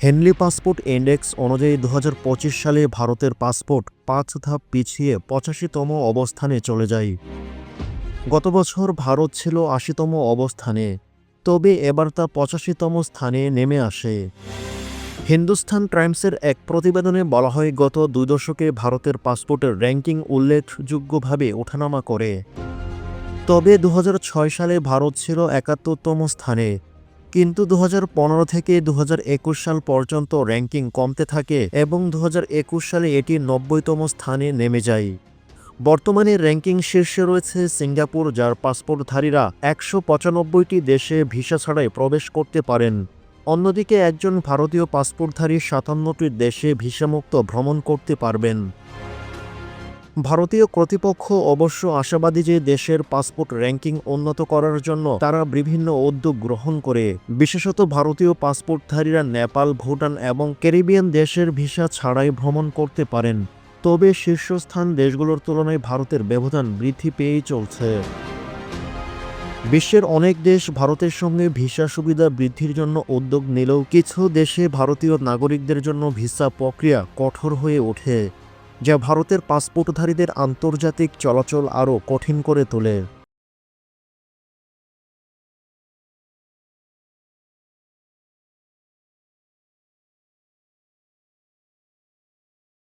Henley passport index অনুযায়ী 2025 সালে ভারতের পাসপোর্ট 5 ধাপ পিছিয়ে 85তম অবস্থানে চলে যায়। গত বছর ভারত ছিল 80তম অবস্থানে, তবে এবার তা 85তম স্থানে নেমে আসে। হিন্দুস্তান টাইমসের এক প্রতিবেদনে বলা হয়, গত 2 দশকে ভারতের পাসপোর্টের র্যাঙ্কিং উল্লেখযোগ্যভাবে ওঠানামা করে। তবে 2006 সালে ভারত ছিল 71তম স্থানে, কিন্তু 2015 থেকে 2021 সাল পর্যন্ত র্যাঙ্কিং কমতে থাকে এবং 2021 সালে এটি 90তম স্থানে নেমে যায়। বর্তমানে র্যাঙ্কিং শীর্ষে রয়েছে সিঙ্গাপুর, যার পাসপোর্টধারীরা 195টি দেশে ভিসা ছাড়াই প্রবেশ করতে পারেন। অন্যদিকে একজন ভারতীয় পাসপোর্টধারী 57টি দেশে ভিসামুক্ত ভ্রমণ করতে পারবেন। ভারতীয় কর্তৃপক্ষ অবশ্য আশাবাদী যে দেশের পাসপোর্ট র্যাঙ্কিং উন্নত করার জন্য তারা বিভিন্ন উদ্যোগ গ্রহণ করে। বিশেষত ভারতীয় পাসপোর্টধারীরা নেপাল, ভুটান এবং ক্যারিবিয়ান দেশের ভিসা ছাড়াই ভ্রমণ করতে পারেন। তবে শীর্ষস্থান দেশগুলোর তুলনায় ভারতের ব্যবধান বৃদ্ধি পেয়েই চলছে। বিশ্বের অনেক দেশ ভারতের সঙ্গে ভিসা সুবিধা বৃদ্ধির জন্য উদ্যোগ নিলেও কিছু দেশে ভারতীয় নাগরিকদের জন্য ভিসা প্রক্রিয়া কঠোর হয়ে ওঠে, যা ভারতের পাসপোর্টধারীদের আন্তর্জাতিক চলাচল আরও কঠিন করে তোলে।